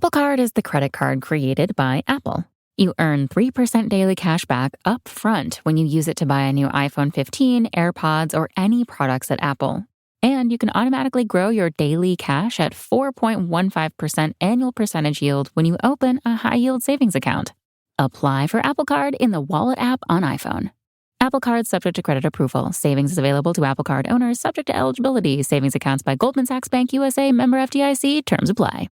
Apple Card is the credit card created by Apple. You earn 3% daily cash back up front when you use it to buy a new iPhone 15, AirPods, or any products at Apple. And you can automatically grow your daily cash at 4.15% annual percentage yield when you open a high-yield savings account. Apply for Apple Card in the Wallet app on iPhone. Apple Card subject to credit approval. Savings is available to Apple Card owners subject to eligibility. Savings accounts by Goldman Sachs Bank USA, member FDIC. Terms apply.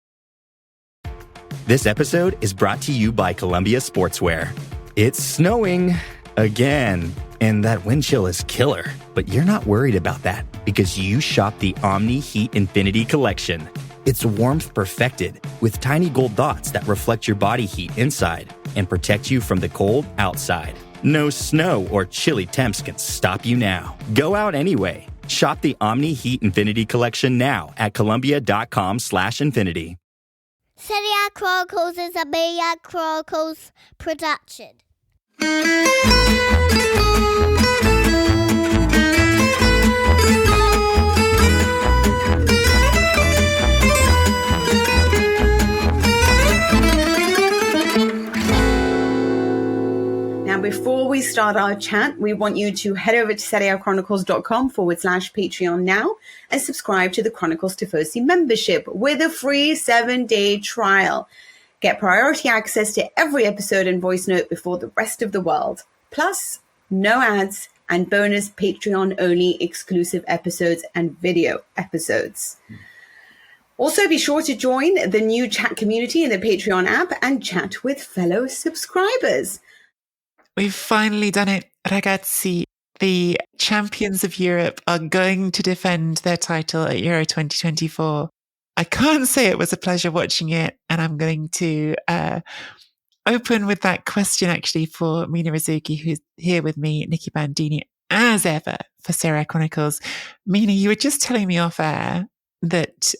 This episode is brought to you by Columbia Sportswear. It's snowing again, and that wind chill is killer. But you're not worried about that because you shop the Omni Heat Infinity Collection. It's warmth perfected with tiny gold dots that reflect your body heat inside and protect you from the cold outside. No snow or chilly temps can stop you now. Go out anyway. Shop the Omni Heat Infinity Collection now at Columbia.com/infinity. Serie Chronicles is a Media Chronicles production. Now, before we start our chat, we want you to head over to seriechronicles.com/Patreon now and subscribe to the Chronicles Tifosi membership with a free 7-day trial. Get priority access to every episode and voice note before the rest of the world. Plus, no ads and bonus Patreon-only exclusive episodes and video episodes. Also, be sure to join the new chat community in the Patreon app and chat with fellow subscribers. We've finally done it, ragazzi. The champions of Europe are going to defend their title at Euro 2024. I can't say it was a pleasure watching it, and I'm going to open with that question actually for Mina Rizzuki, who's here with me, Nikki Bandini, as ever, for Serie Chronicles. Mina, you were just telling me off air that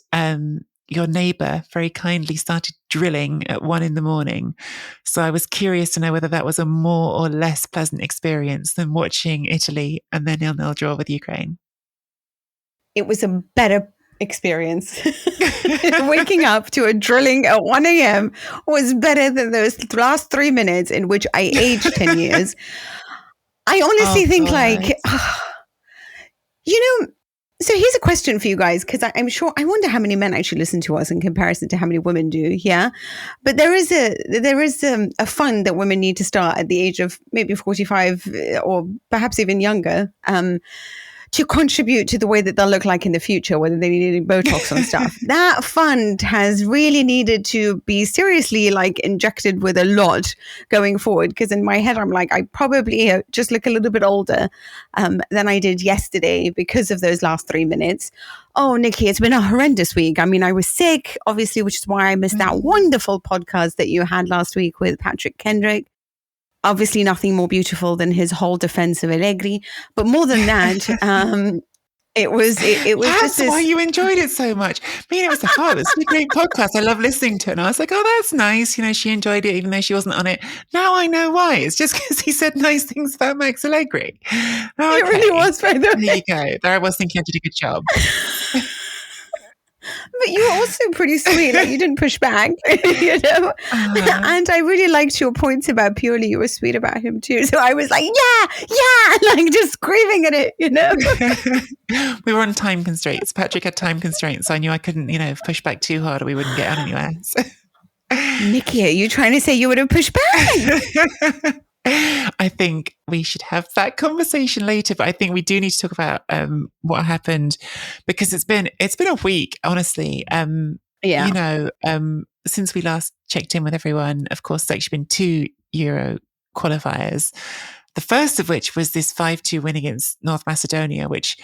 your neighbour very kindly started drilling at 1 a.m. So I was curious to know whether that was a more or less pleasant experience than watching Italy and their 0-0 draw with Ukraine. It was a better experience. Waking up to a drilling at 1 a.m. was better than those last 3 minutes in which I aged 10 years. I honestly think so here's a question for you guys, because I wonder how many men actually listen to us in comparison to how many women do. Yeah. But there is a fund that women need to start at the age of maybe 45 or perhaps even younger, to contribute to the way that they'll look like in the future, whether they need Botox and stuff. That fund has really needed to be seriously injected with a lot going forward. Because in my head, I'm like, I probably just look a little bit older than I did yesterday because of those last 3 minutes. Oh, Nikki, it's been a horrendous week. I mean, I was sick, obviously, which is why I missed that wonderful podcast that you had last week with Patrick Kendrick. Obviously, nothing more beautiful than his whole defense of Allegri. But more than that, it was That's why you enjoyed it so much. I mean, it was a great podcast. I love listening to it. And I was like, oh, that's nice. She enjoyed it even though she wasn't on it. Now I know why. It's just because he said nice things about Max Allegri. Okay. It really was, by the way. There you go. There I was thinking I did a good job. But you were also pretty sweet. You didn't push back, And I really liked your points about Pioli. You were sweet about him too. So I was like, yeah, just screaming at it, We were on time constraints. Patrick had time constraints. So I knew I couldn't, push back too hard or we wouldn't get on anywhere. So. Nikki, are you trying to say you would have pushed back? I think we should have that conversation later, but I think we do need to talk about what happened, because it's been a week, honestly. Since we last checked in with everyone, of course, there's actually been 2 Euro qualifiers. The first of which was this 5-2 win against North Macedonia, which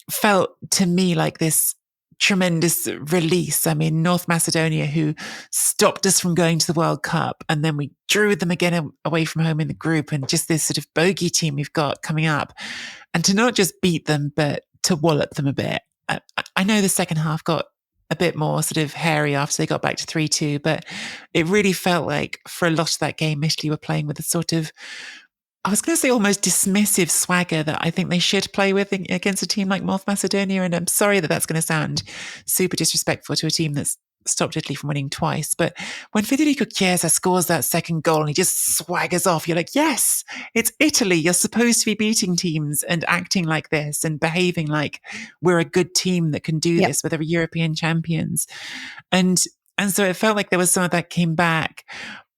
felt to me like this tremendous release. I mean, North Macedonia, who stopped us from going to the World Cup, and then we drew them again away from home in the group, and just this sort of bogey team we've got coming up, and to not just beat them, but to wallop them a bit. I know the second half got a bit more sort of hairy after they got back to 3-2, but it really felt like for a lot of that game, Italy were playing with a sort of, I was going to say almost dismissive swagger that I think they should play with against a team like North Macedonia. And I'm sorry that that's going to sound super disrespectful to a team that's stopped Italy from winning twice. But when Federico Chiesa scores that second goal and he just swaggers off, you're like, yes, it's Italy. You're supposed to be beating teams and acting like this and behaving like we're a good team that can do this, whether we're European champions. And so it felt like there was some of that came back.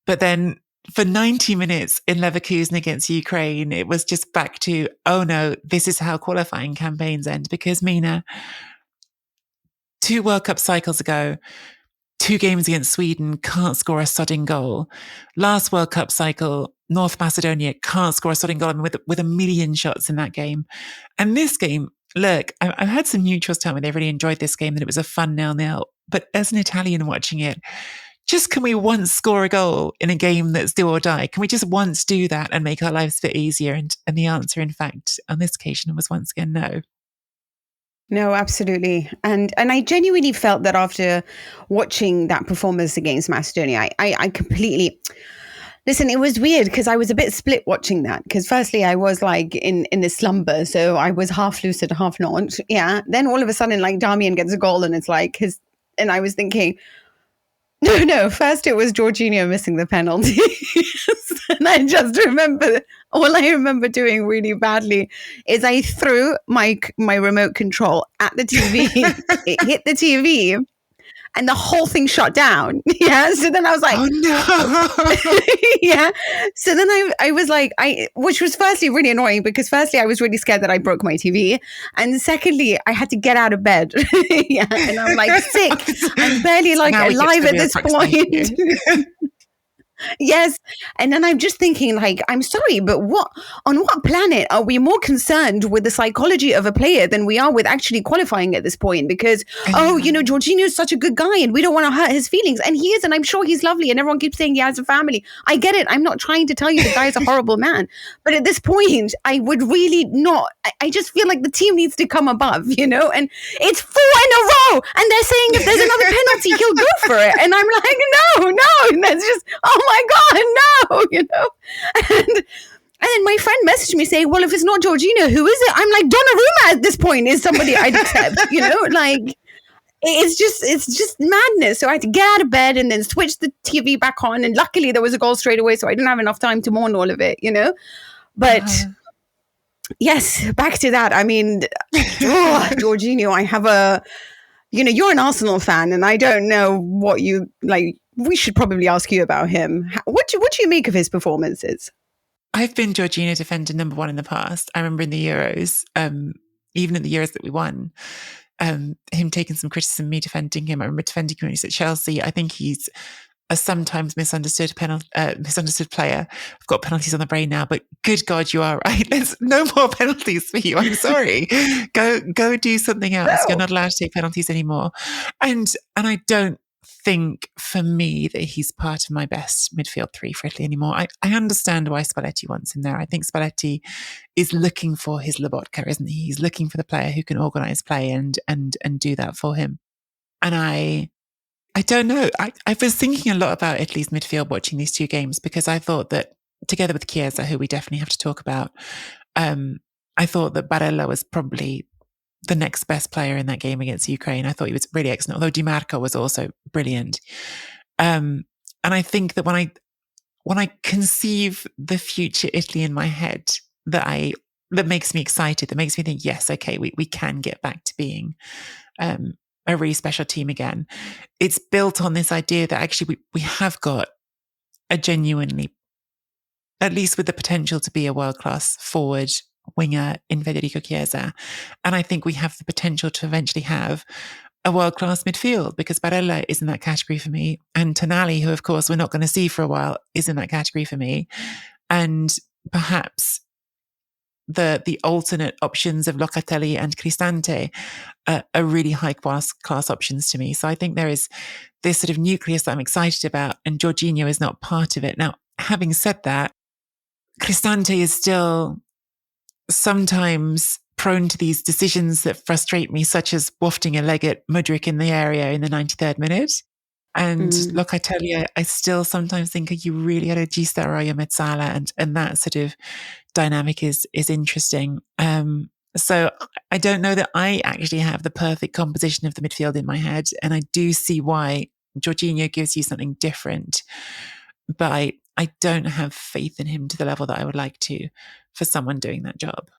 But then for 90 minutes in Leverkusen against Ukraine, it was just back to, oh no, this is how qualifying campaigns end. Because Mina, 2 World Cup cycles ago, 2 games against Sweden, can't score a sodding goal. Last World Cup cycle, North Macedonia can't score a sodding goal, I mean, with a million shots in that game. And this game, look, I've had some neutrals tell me they really enjoyed this game, that it was a fun 0-0. But as an Italian watching it, just can we once score a goal in a game that's do or die? Can we just once do that and make our lives a bit easier? And the answer, in fact, on this occasion was once again no. No, absolutely. And I genuinely felt that after watching that performance against Macedonia, I completely... Listen, it was weird because I was a bit split watching that. Because firstly, I was like in a slumber. So I was half lucid, half not. Yeah. Then all of a sudden, like Damian gets a goal and it's like and I was thinking... No. First, it was Jorginho missing the penalty. And I just remember, all I remember doing really badly is I threw my remote control at the TV. It hit the TV and the whole thing shut down. Yeah. So then I was like, oh no. Yeah. So then I was like, which was firstly really annoying because firstly, I was really scared that I broke my TV. And secondly, I had to get out of bed. Yeah. And I'm like sick. I'm barely like alive at this point. Yes. And then I'm just thinking like, I'm sorry, but on what planet are we more concerned with the psychology of a player than we are with actually qualifying at this point? Because, Jorginho is such a good guy and we don't want to hurt his feelings. And he is, and I'm sure he's lovely. And everyone keeps saying he has a family. I get it. I'm not trying to tell you the guy is a horrible man. But at this point, I would really not. I just feel like the team needs to come above, and it's 4 in a row. And they're saying if there's another penalty, he'll go for it. And I'm like, no. And that's just, oh my God, no, And then my friend messaged me saying, well, if it's not Jorginho, who is it? I'm like, Donnarumma at this point is somebody I'd accept, like it's just madness. So I had to get out of bed and then switch the TV back on. And luckily there was a goal straight away. So I didn't have enough time to mourn all of it, But yes, back to that. I mean, Jorginho, I have you're an Arsenal fan and I don't know what you like. We should probably ask you about him. What do you make of his performances? I've been Jorginho defender number 1 in the past. I remember in the Euros, even in the Euros that we won, him taking some criticism, me defending him. I remember defending him when he was at Chelsea. I think he's a sometimes misunderstood player. I've got penalties on the brain now, but good God, you are right. There's no more penalties for you. I'm sorry. Go do something else. No. You're not allowed to take penalties anymore. And I don't think for me that he's part of my best midfield 3 for Italy anymore. I understand why Spalletti wants him there. I think Spalletti is looking for his Lobotka, isn't he? He's looking for the player who can organise play and do that for him. And I don't know. I was thinking a lot about Italy's midfield watching these 2 games because I thought that together with Chiesa, who we definitely have to talk about, I thought that Barella was probably the next best player in that game against Ukraine. I thought he was really excellent, although Di Marco was also brilliant. And I think that when I conceive the future Italy in my head, that makes me excited, that makes me think, yes, okay, we can get back to being a really special team again. It's built on this idea that actually we have got a genuinely, at least with the potential to be a world-class forward winger in Federico Chiesa. And I think we have the potential to eventually have a world-class midfield because Barella is in that category for me. And Tonali, who of course we're not going to see for a while, is in that category for me. And perhaps the alternate options of Locatelli and Cristante are really high-class options to me. So I think there is this sort of nucleus that I'm excited about, and Jorginho is not part of it. Now, having said that, Cristante is still sometimes prone to these decisions that frustrate me, such as wafting a leg at Mudryk in the area in the 93rd minute. And Locatelli, I still sometimes think, are you really at a Gista or your Mezzala? And that sort of dynamic is interesting. So I don't know that I actually have the perfect composition of the midfield in my head. And I do see why Jorginho gives you something different, but I don't have faith in him to the level that I would like to for someone doing that job.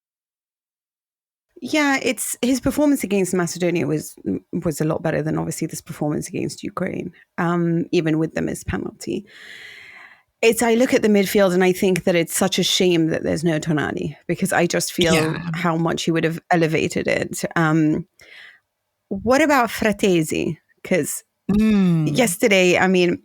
Yeah, it's his performance against Macedonia was a lot better than obviously this performance against Ukraine, even with the missed penalty. I look at the midfield and I think that it's such a shame that there's no Tonali, because I just feel how much he would have elevated it. What about Fratesi? Because yesterday, I mean,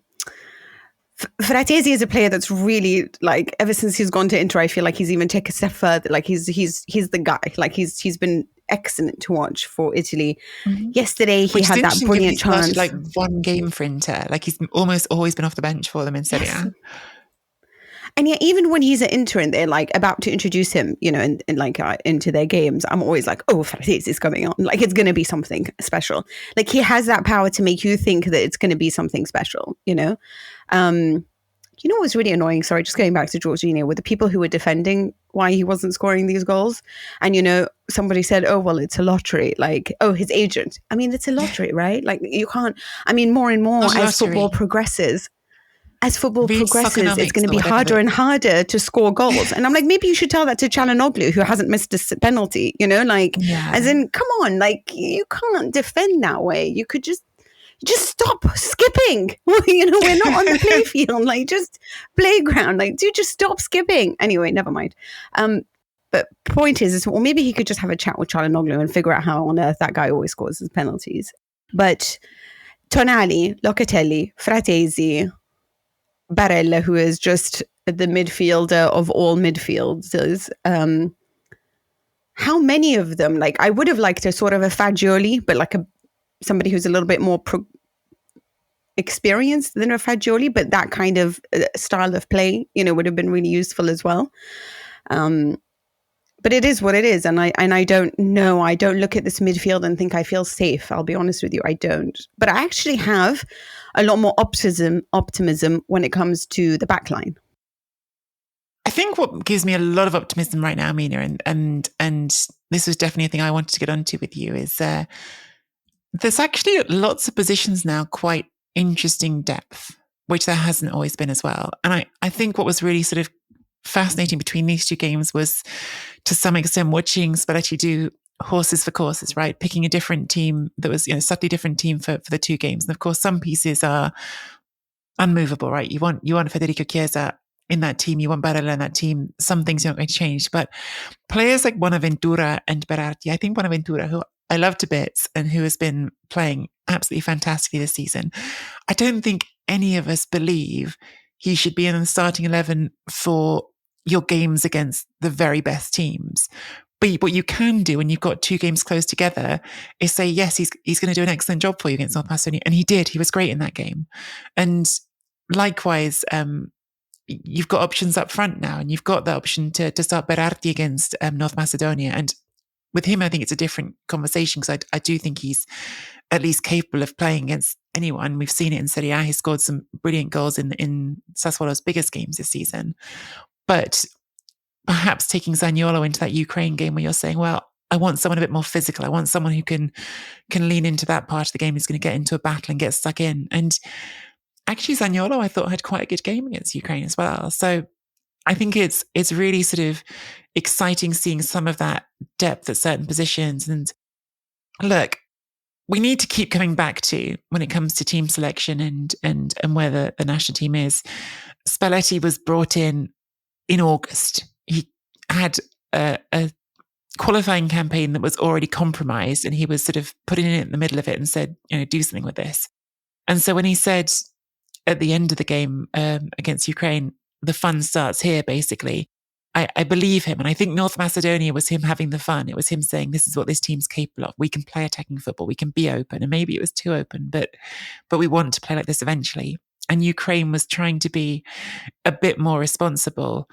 Fratesi is a player that's really, like, ever since he's gone to Inter, I feel like he's even taken a step further. Like he's the guy. Like he's been excellent to watch for Italy. Yesterday he had that brilliant chance. Like one game for Inter. Like he's almost always been off the bench for them in Serie A. And yet, even when he's at Inter and they're like about to introduce him, you know, into their games, I'm always like, oh, Fratesi is coming on. Like it's going to be something special. Like he has that power to make you think that it's going to be something special, you know? You know what was really annoying? Sorry, just going back to Jorginho, with the people who were defending why he wasn't scoring these goals. And, you know, somebody said, oh, well, it's a lottery. Like, oh, his agent. I mean, it's a lottery, right? Like you can't, I mean, more and more as football progresses, it's going to be harder and harder to score goals. And I'm like, maybe you should tell that to Çalhanoğlu, who hasn't missed a penalty, you know, like, as in, come on, like, you can't defend that way. You could just stop skipping. You know, we're not on the play field, like, just playground. Like, do just stop skipping. Anyway, never mind. But point is, well, maybe he could just have a chat with Çalhanoğlu and figure out how on earth that guy always scores his penalties. But Tonali, Locatelli, Fratesi, Barella, who is just the midfielder of all midfielders. How many of them? Like, I would have liked a sort of a Fagioli, but like somebody who's a little bit more experienced than a Fagioli, but that kind of style of play, you know, would have been really useful as well. But it is what it is, and I don't know. I don't look at this midfield and think I feel safe. I'll be honest with you, I don't. But I actually have a lot more optimism when it comes to the back line. I think what gives me a lot of optimism right now, Mina, and this was definitely a thing I wanted to get onto with you, is there's actually lots of positions now, quite interesting depth, which there hasn't always been as well. And I think what was really sort of fascinating between these two games was, to some extent, watching Spalletti do horses for courses, right? Picking a different team that was, you know, subtly different team for the two games. And of course, some pieces are unmovable, right? You want Federico Chiesa in that team, you want Barella in that team. Some things are not going to change, but players like Bonaventura and Berardi, I think Bonaventura, who I love to bits and who has been playing absolutely fantastically this season, I don't think any of us believe he should be in the starting 11 for your games against the very best teams. But what you can do when you've got two games close together is say, yes, he's going to do an excellent job for you against North Macedonia. And he did. He was great in that game. And likewise, you've got options up front now, and you've got the option to start Berardi against North Macedonia. And with him, I think it's a different conversation, because I do think he's at least capable of playing against anyone. We've seen it in Serie A. He scored some brilliant goals in Sassuolo's biggest games this season. But perhaps taking Zaniolo into that Ukraine game, where you're saying, well, I want someone a bit more physical. I want someone who can lean into that part of the game, who's going to get into a battle and get stuck in. And actually, Zaniolo, I thought, had quite a good game against Ukraine as well. So I think it's really sort of exciting seeing some of that depth at certain positions. And look, we need to keep coming back to, when it comes to team selection and where the national team is. Spalletti was brought in August. He had a qualifying campaign that was already compromised, and he was sort of putting it in the middle of it and said, you know, do something with this. And so when he said at the end of the game against Ukraine, the fun starts here, basically, I believe him. And I think North Macedonia was him having the fun. It was him saying, this is what this team's capable of. We can play attacking football. We can be open. And maybe it was too open, but we want to play like this eventually. And Ukraine was trying to be a bit more responsible.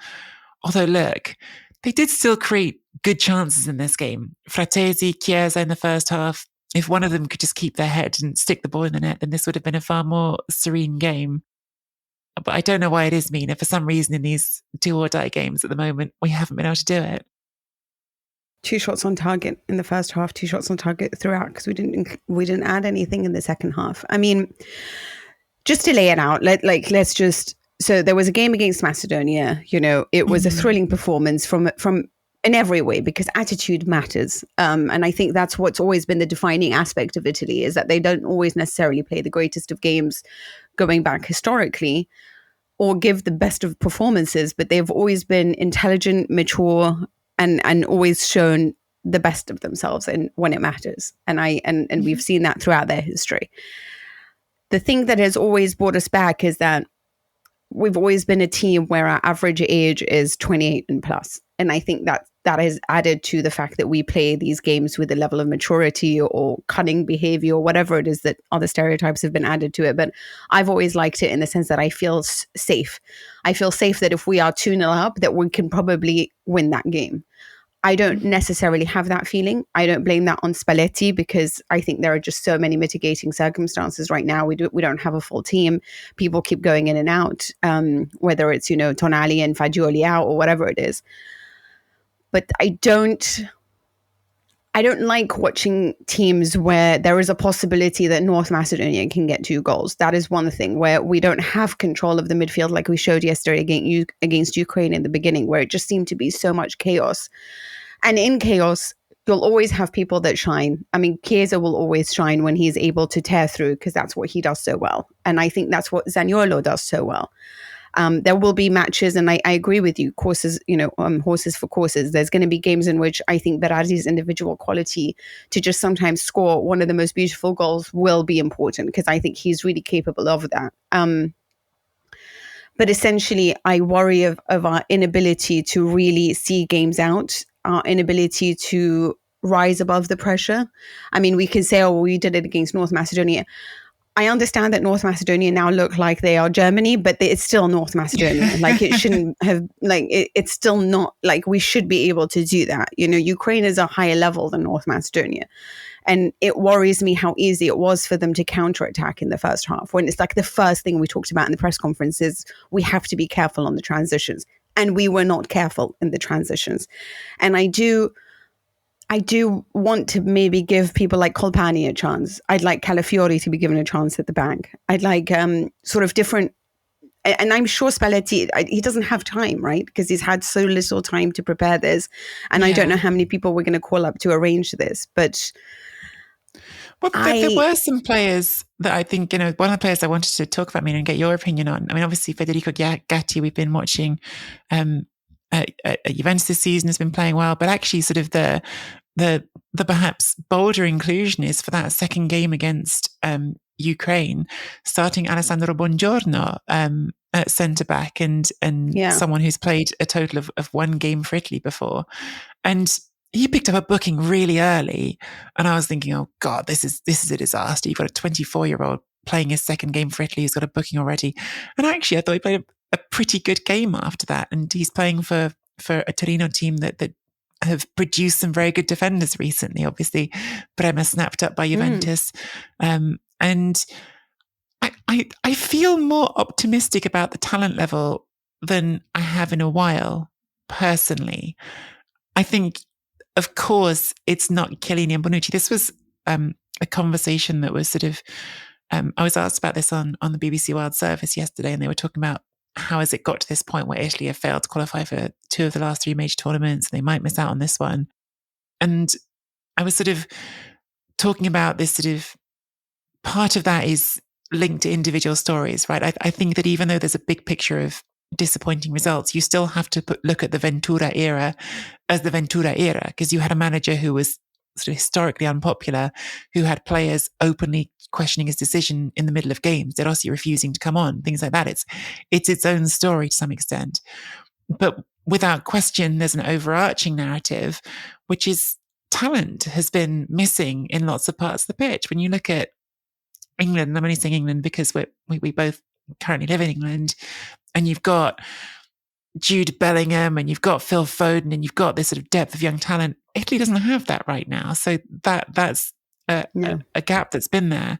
Although, look, they did still create good chances in this game. Fratesi, Chiesa in the first half. If one of them could just keep their head and stick the ball in the net, then this would have been a far more serene game. But I don't know why it is, Mina. For some reason, in these do or die games at the moment, we haven't been able to do it. 2 shots on target in the first half, 2 shots on target throughout, because we didn't add anything in the second half. I mean, just to lay it out, let's just. So there was a game against Macedonia. You know, it was a thrilling performance from in every way, because attitude matters. And I think that's what's always been the defining aspect of Italy, is that they don't always necessarily play the greatest of games going back historically, or give the best of performances, but they've always been intelligent, mature, and always shown the best of themselves and when it matters. And we've seen that throughout their history. The thing that has always brought us back is that we've always been a team where our average age is 28 and plus. And I think that has added to the fact that we play these games with a level of maturity or cunning behavior or whatever it is that other stereotypes have been added to it. But I've always liked it in the sense that I feel safe. I feel safe that if we are 2-0 up, that we can probably win that game. I don't necessarily have that feeling. I don't blame that on Spalletti, because I think there are just so many mitigating circumstances right now. We don't have a full team. People keep going in and out, whether it's, Tonali and Fagioli out or whatever it is. But I don't like watching teams where there is a possibility that North Macedonia can get 2 goals. That is one thing, where we don't have control of the midfield like we showed yesterday against Ukraine in the beginning, where it just seemed to be so much chaos. And in chaos, you'll always have people that shine. I mean, Chiesa will always shine when he's able to tear through, because that's what he does so well. And I think that's what Zaniolo does so well. There will be matches, and I agree with you, courses, horses for courses. There's going to be games in which I think Berardi's individual quality to just sometimes score one of the most beautiful goals will be important, because I think he's really capable of that. But essentially, I worry of our inability to really see games out, our inability to rise above the pressure. I mean, we can say, oh, we did it against North Macedonia. I understand that North Macedonia now look like they are Germany, but it's still North Macedonia. Like, it shouldn't have, it's still not, like, we should be able to do that. Ukraine is a higher level than North Macedonia. And it worries me how easy it was for them to counterattack in the first half, when it's like the first thing we talked about in the press conference is we have to be careful on the transitions. And we were not careful in the transitions. And I do want to maybe give people like Colpani a chance. I'd like Calafiori to be given a chance at the back. I'd like sort of different, and I'm sure Spalletti, he doesn't have time, right? Because he's had so little time to prepare this. And I don't know how many people we're going to call up to arrange this, but... Well, there were some players that I think, one of the players I wanted to talk about, and get your opinion on. I mean, obviously, Federico Gatti, we've been watching at Juventus this season, has been playing well, but actually sort of the perhaps bolder inclusion is for that second game against Ukraine, starting Alessandro Buongiorno at centre-back and someone who's played a total of 1 game for Italy before. And he picked up a booking really early, and I was thinking, oh God, this is a disaster. You've got a 24-year-old playing his second game for Italy who's got a booking already. And actually, I thought he played a pretty good game after that, and he's playing for a Torino team that have produced some very good defenders recently. Obviously, Bremer snapped up by Juventus, and I feel more optimistic about the talent level than I have in a while. Personally, I think, of course, it's not Chiellini and Bonucci. This was a conversation that was sort of, I was asked about this on the BBC World Service yesterday, and they were talking about how has it got to this point where Italy have failed to qualify for 2 of the last 3 major tournaments, and they might miss out on this one. And I was sort of talking about this sort of part of that is linked to individual stories, right? I think that even though there's a big picture of disappointing results, you still have to look at the Ventura era as the Ventura era, because you had a manager who was sort of historically unpopular, who had players openly questioning his decision in the middle of games, De Rossi refusing to come on, things like that. It's its own story to some extent. But without question, there's an overarching narrative, which is talent has been missing in lots of parts of the pitch. When you look at England, I'm only saying England because we both currently live in England, and you've got Jude Bellingham and you've got Phil Foden and you've got this sort of depth of young talent. Italy doesn't have that right now. So that's a gap that's been there.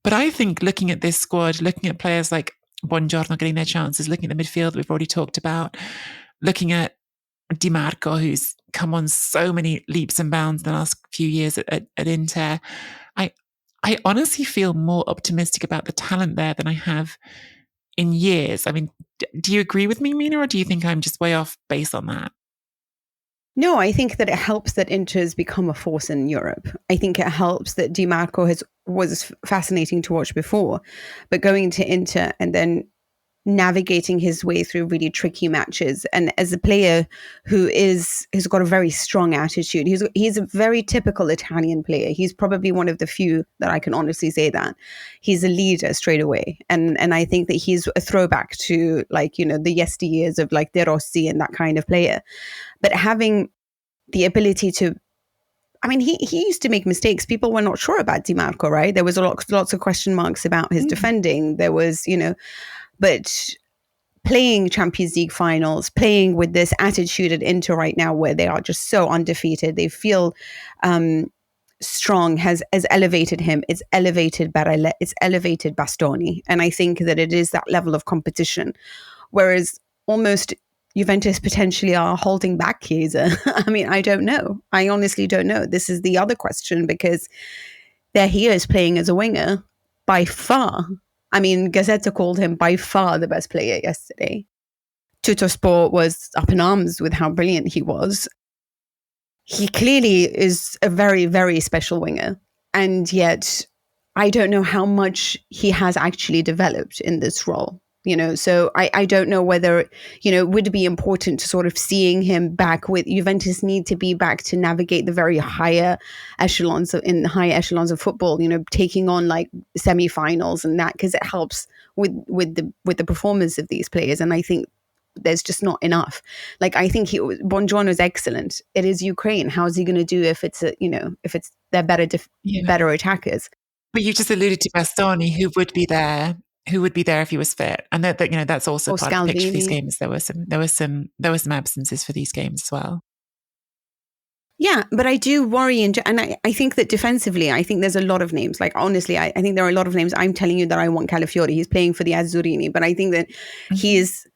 But I think looking at this squad, looking at players like Buongiorno getting their chances, looking at the midfield we've already talked about, looking at Di Marco, who's come on so many leaps and bounds in the last few years at Inter, I honestly feel more optimistic about the talent there than I have in years. I mean, do you agree with me, Mina, or do you think I'm just way off based on that? No, I think that it helps that Inter has become a force in Europe. I think it helps that Di Marco was fascinating to watch before, but going to Inter and then navigating his way through really tricky matches, and as a player who has got a very strong attitude, he's a very typical Italian player. He's probably one of the few that I can honestly say that he's a leader straight away, and I think that he's a throwback to, like, you know, the yesteryears of like De Rossi and that kind of player. But having the ability to, I mean, he used to make mistakes. People were not sure about Di Marco, right? There was lots of question marks about his defending. There was, you know, but playing Champions League finals, playing with this attitude at Inter right now, where they are just so undefeated, they feel strong, has elevated him. It's elevated Barella, it's elevated Bastoni, and I think that it is that level of competition. Whereas almost Juventus potentially are holding back Chiesa. I mean, I don't know. I honestly don't know. This is the other question, because there he is playing as a winger by far. I mean, Gazzetta called him by far the best player yesterday. Tuttosport was up in arms with how brilliant he was. He clearly is a very, very special winger. And yet, I don't know how much he has actually developed in this role. You know, so I don't know whether, you know, it would be important to sort of seeing him back with Juventus need to be back to navigate the very higher echelons of football, you know, taking on like semi-finals and that, because it helps with the performance of these players. And I think there's just not enough. Like, I think Buongiorno is excellent. It is Ukraine. How is he going to do if it's they're better attackers? But you just alluded to Bastoni, who would be there if he was fit, and that you know, that's also part of the picture of these games. There were some absences for these games as well. Yeah, but I do worry, and I think that defensively, I think there's a lot of names. Like, honestly, I think there are a lot of names. I'm telling you that I want Calafiori. He's playing for the Azzurrini, but I think that he is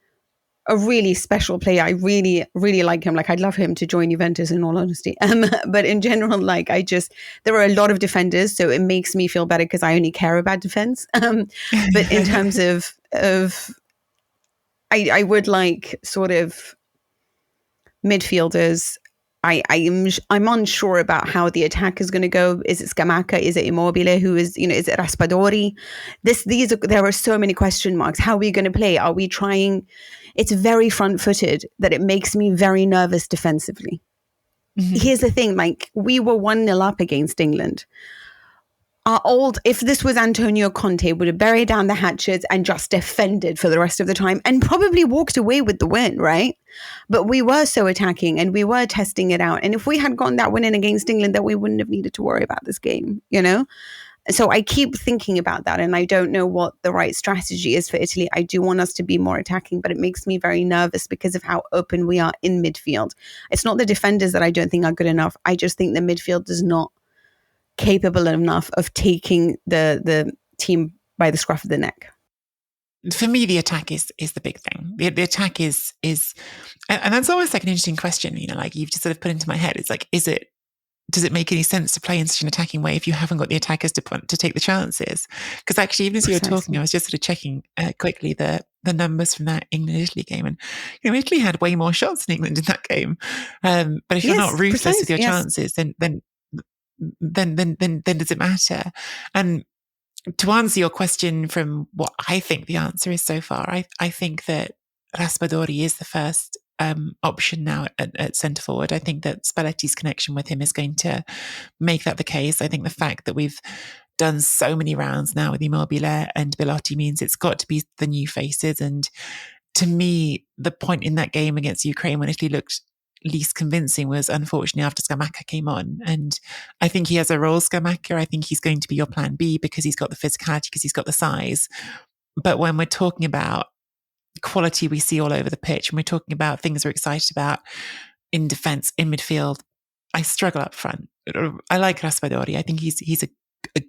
a really special player. I really, really like him. Like, I'd love him to join Juventus, in all honesty. But in general, like, there are a lot of defenders, so it makes me feel better because I only care about defense. But in terms of I would like sort of midfielders. I'm unsure about how the attack is going to go. Is it Scamacca? Is it Immobile? Who is, you know, is it Raspadori? There are so many question marks. How are we going to play? Are we trying? It's very front-footed that it makes me very nervous defensively. Mm-hmm. Here's the thing, like, we were 1-0 up against England. If this was Antonio Conte, would have buried down the hatches and just defended for the rest of the time and probably walked away with the win, right? But we were so attacking and we were testing it out. And if we had gotten that win in against England, that we wouldn't have needed to worry about this game, you know? So I keep thinking about that, and I don't know what the right strategy is for Italy. I do want us to be more attacking, but it makes me very nervous because of how open we are in midfield. It's not the defenders that I don't think are good enough. I just think the midfield is not capable enough of taking the team by the scruff of the neck. For me, the attack is the big thing. The attack is, and that's always like an interesting question. You know, like, you've just sort of put into my head. It's like, does it make any sense to play in such an attacking way if you haven't got the attackers to take the chances? Because actually, even as you were talking, I was just sort of checking quickly the numbers from that England-Italy game, and you know, Italy had way more shots than England in that game. But if you're not ruthless with your chances, then does it matter? And to answer your question from what I think the answer is so far, I think that Raspadori is the first option now at centre forward. I think that Spalletti's connection with him is going to make that the case. I think the fact that we've done so many rounds now with Immobile and Belotti means it's got to be the new faces. And to me, the point in that game against Ukraine when Italy looked least convincing was unfortunately after Scamacca came on. And I think he has a role, Scamacca. I think he's going to be your plan B because he's got the physicality, because he's got the size. But when we're talking about quality we see all over the pitch, and we're talking about things we're excited about in defence, in midfield, I struggle up front. I like Raspadori. I think he's a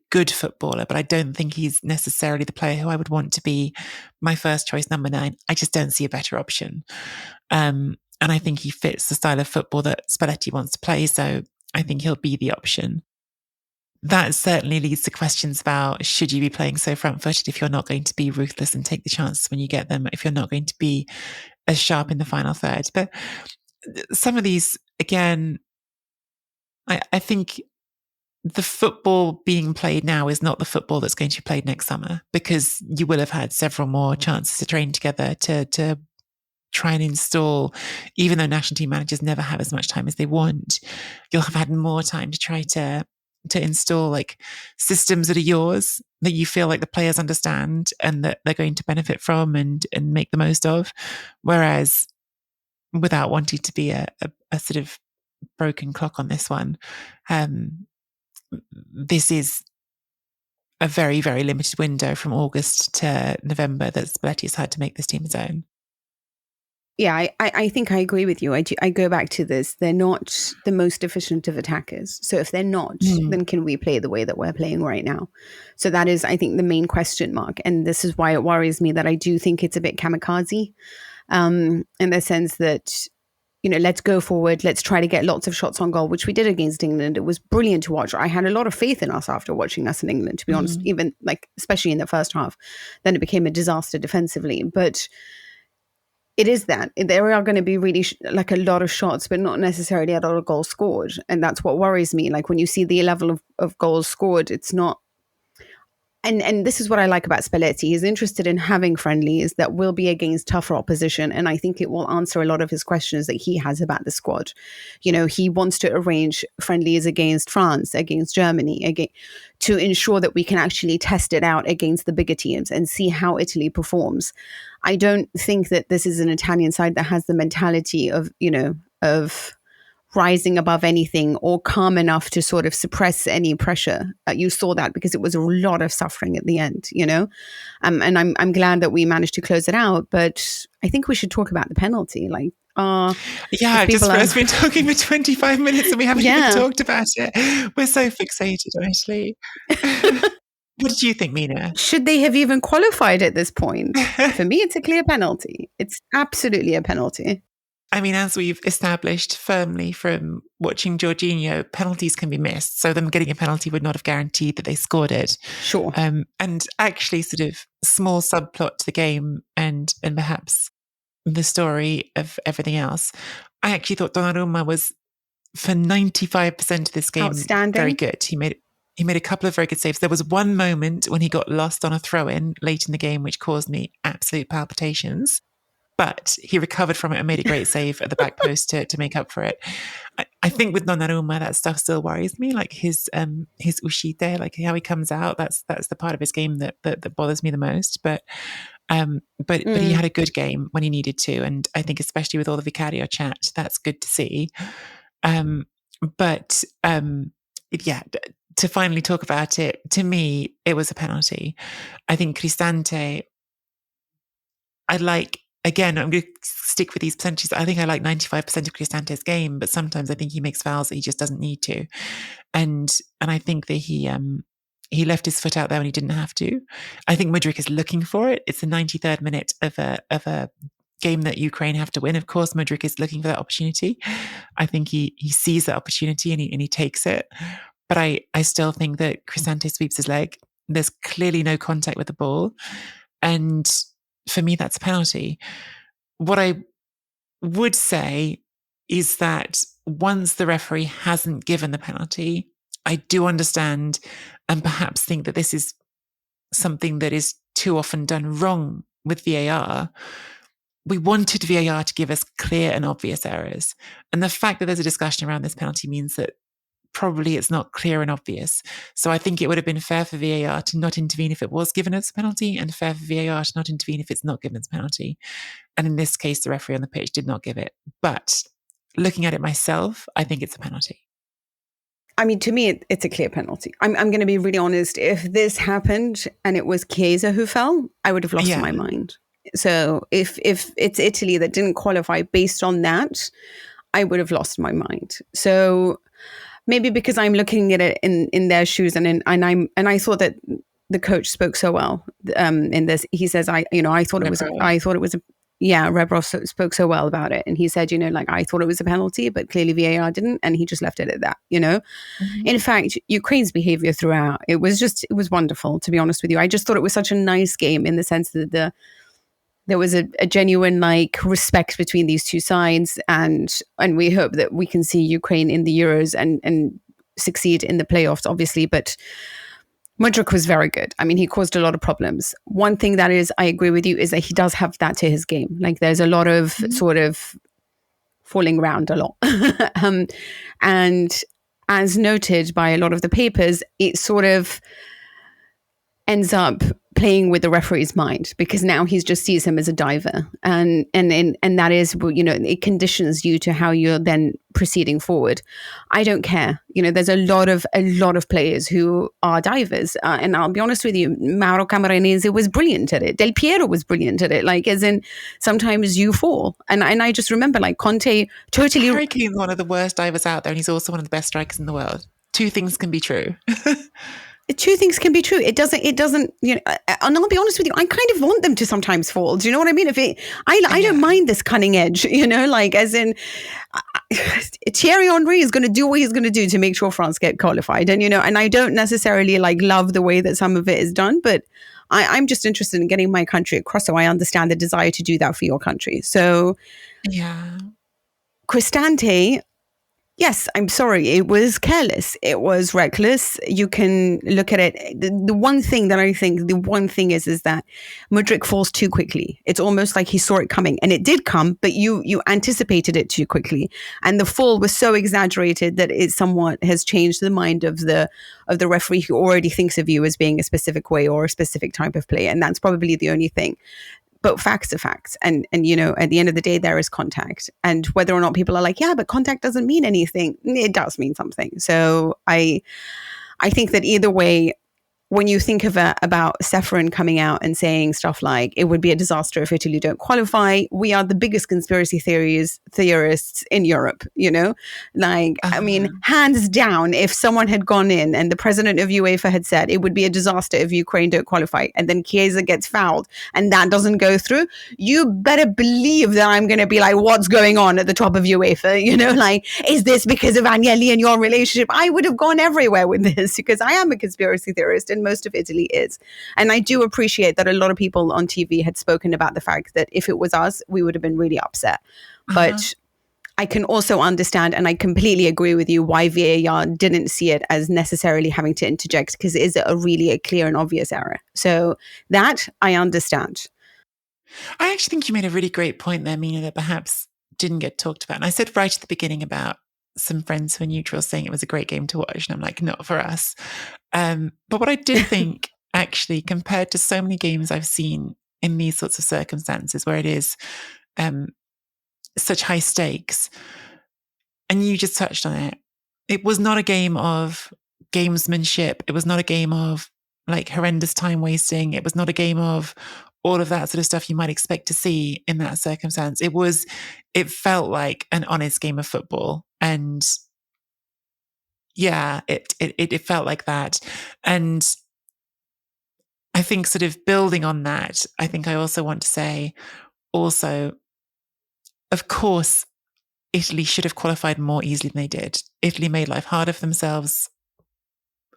good footballer, but I don't think he's necessarily the player who I would want to be my first choice number 9. I just don't see a better option. And I think he fits the style of football that Spalletti wants to play. So I think he'll be the option. that certainly leads to questions about, should you be playing so front-footed if you're not going to be ruthless and take the chances when you get them, if you're not going to be as sharp in the final third? But some of these, again, I think the football being played now is not the football that's going to be played next summer, because you will have had several more chances to train together to try and install, even though national team managers never have as much time as they want, you'll have had more time to try to install like systems that are yours, that you feel like the players understand and that they're going to benefit from and make the most of. Whereas, without wanting to be a sort of broken clock on this one, this is a very, very limited window from August to November that Spalletti has had to make this team his own. Yeah, I think I agree with you. I go back to this. They're not the most efficient of attackers. So if they're not, then can we play the way that we're playing right now? So that is, I think, the main question mark. And this is why it worries me that I do think it's a bit kamikaze, in the sense that, let's go forward. Let's try to get lots of shots on goal, which we did against England. It was brilliant to watch. I had a lot of faith in us after watching us in England, to be honest, even especially in the first half. Then it became a disaster defensively. But it is that there are going to be really a lot of shots, but not necessarily a lot of goals scored. And that's what worries me. Like when you see the level of goals scored, it's not. And this is what I like about Spalletti. He's interested in having friendlies that will be against tougher opposition. And I think it will answer a lot of his questions that he has about the squad. He wants to arrange friendlies against France, against Germany, to ensure that we can actually test it out against the bigger teams and see how Italy performs. I don't think that this is an Italian side that has the mentality of rising above anything or calm enough to sort of suppress any pressure. You saw that because it was a lot of suffering at the end, and I'm glad that we managed to close it out. But I think we should talk about the penalty. We've been talking for 25 minutes and we haven't even talked about it. We're so fixated, actually. What did you think, Mina? Should they have even qualified at this point? For me, it's a clear penalty. It's absolutely a penalty. I mean, as we've established firmly from watching Jorginho, penalties can be missed. So them getting a penalty would not have guaranteed that they scored it. Sure. And actually sort of small subplot to the game and perhaps the story of everything else. I actually thought Donnarumma was, for 95% of this game, outstanding. Very good. He made a couple of very good saves. There was one moment when he got lost on a throw-in late in the game, which caused me absolute palpitations. But he recovered from it and made a great save at the back post to make up for it. I think with Donnarumma, that stuff still worries me. Like his uscite, like how he comes out. That's the part of his game that bothers me the most. But he had a good game when he needed to, and I think especially with all the Vicario chat, that's good to see. To finally talk about it, to me, it was a penalty. I think Cristante, again, I'm going to stick with these percentages. I think I like 95% of Cristante's game, but sometimes I think he makes fouls that he just doesn't need to. And I think that he left his foot out there when he didn't have to. I think Mudryk is looking for it. It's the 93rd minute of a game that Ukraine have to win. Of course, Mudryk is looking for that opportunity. I think he sees that opportunity and he takes it. But I still think that Cristante sweeps his leg. There's clearly no contact with the ball. And for me, that's a penalty. What I would say is that once the referee hasn't given the penalty, I do understand and perhaps think that this is something that is too often done wrong with VAR. We wanted VAR to give us clear and obvious errors. And the fact that there's a discussion around this penalty means that probably it's not clear and obvious. So I think it would have been fair for VAR to not intervene if it was given as a penalty, and fair for VAR to not intervene if it's not given as a penalty. And in this case, the referee on the pitch did not give it. But looking at it myself, I think it's a penalty. I mean, to me, it's a clear penalty. I'm going to be really honest. If this happened and it was Chiesa who fell, I would have lost my mind. So if it's Italy that didn't qualify based on that, I would have lost my mind. So maybe because I'm looking at it in their shoes, and I thought that the coach spoke so well in this. He says, I thought it was Rebrov spoke so well about it. And he said, I thought it was a penalty, but clearly VAR didn't. And he just left it at that, Mm-hmm. In fact, Ukraine's behavior throughout, it was wonderful, to be honest with you. I just thought it was such a nice game in the sense that there was a genuine respect between these two sides. And we hope that we can see Ukraine in the Euros and succeed in the playoffs, obviously. But Mudryk was very good. I mean, he caused a lot of problems. One thing that is, I agree with you, is that he does have that to his game. There's a lot of sort of falling around a lot. And as noted by a lot of the papers, it sort of ends up playing with the referee's mind, because now he just sees him as a diver, and that is, it conditions you to how you're then proceeding forward. I don't care. There's a lot of players who are divers, and I'll be honest with you, Mauro Camoranesi was brilliant at it. Del Piero was brilliant at it. As in, sometimes you fall, and I just remember Conte totally. Harry Kane's one of the worst divers out there, and he's also one of the best strikers in the world. Two things can be true. Two things can be true. It doesn't, and I'll be honest with you, I kind of want them to sometimes fall. Do you know what I mean? I don't mind this cutting edge, as in Thierry Henry is going to do what he's going to do to make sure France get qualified. And, and I don't necessarily love the way that some of it is done, but I'm just interested in getting my country across. So I understand the desire to do that for your country. So yeah, Cristante, yes, I'm sorry. It was careless. It was reckless. You can look at it. The one thing that I think, is that Mudryk falls too quickly. It's almost like he saw it coming, and it did come, but you anticipated it too quickly. And the fall was so exaggerated that it somewhat has changed the mind of the referee, who already thinks of you as being a specific way or a specific type of play. And that's probably the only thing. But facts are facts. And at the end of the day, there is contact. And whether or not people are yeah, but contact doesn't mean anything. It does mean something. So I think that either way, when you think about Ceferin coming out and saying stuff like, it would be a disaster if Italy don't qualify, we are the biggest conspiracy theorists in Europe, I mean, hands down, if someone had gone in and the president of UEFA had said it would be a disaster if Ukraine don't qualify, and then Chiesa gets fouled and that doesn't go through, you better believe that I'm going to be what's going on at the top of UEFA, is this because of Agnelli and your relationship? I would have gone everywhere with this, because I am a conspiracy theorist, and most of Italy is. And I do appreciate that a lot of people on TV had spoken about the fact that if it was us, we would have been really upset. But I can also understand, and I completely agree with you, why VAR didn't see it as necessarily having to interject, because it is a clear and obvious error. So that I understand. I actually think you made a really great point there, Mina, that perhaps didn't get talked about. And I said right at the beginning about some friends who are neutral saying it was a great game to watch, and I'm not for us. But what I did think, actually, compared to so many games I've seen in these sorts of circumstances where it is such high stakes, and you just touched on it, it was not a game of gamesmanship. It was not a game of horrendous time wasting. It was not a game of all of that sort of stuff you might expect to see in that circumstance. It felt like an honest game of football. And yeah, it felt like that. And I think sort of building on that, I think I also want to say also, of course, Italy should have qualified more easily than they did. Italy made life harder for themselves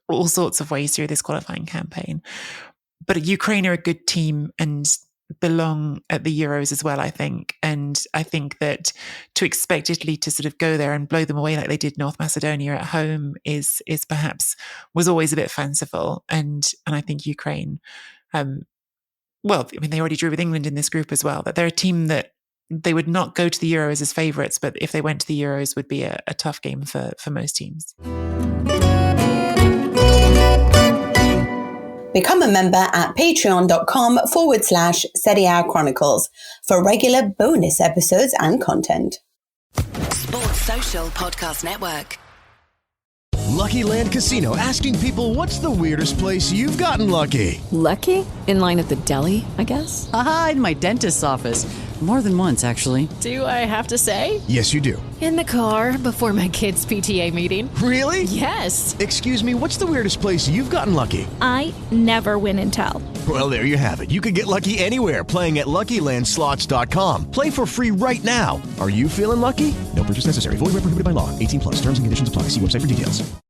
all sorts of ways through this qualifying campaign. But Ukraine are a good team and belong at the Euros as well, I think. And I think that to expect Italy to sort of go there and blow them away like they did North Macedonia at home is perhaps was always a bit fanciful. And I think Ukraine, well, I mean, they already drew with England in this group as well, but they're a team that they would not go to the Euros as favourites, but if they went to the Euros would be a tough game for most teams. Become a member at patreon.com/Serie A Chronicles for regular bonus episodes and content. Sports Social Podcast Network. Lucky Land Casino, asking people, what's the weirdest place you've gotten lucky? Lucky? In line at the deli, I guess? Aha, in my dentist's office. More than once, actually. Do I have to say? Yes, you do. In the car before my kids' PTA meeting. Really? Yes. Excuse me, what's the weirdest place you've gotten lucky? I never win and tell. Well, there you have it. You can get lucky anywhere, playing at LuckyLandSlots.com. Play for free right now. Are you feeling lucky? No purchase necessary. Void where prohibited by law. 18+. Terms and conditions apply. See website for details.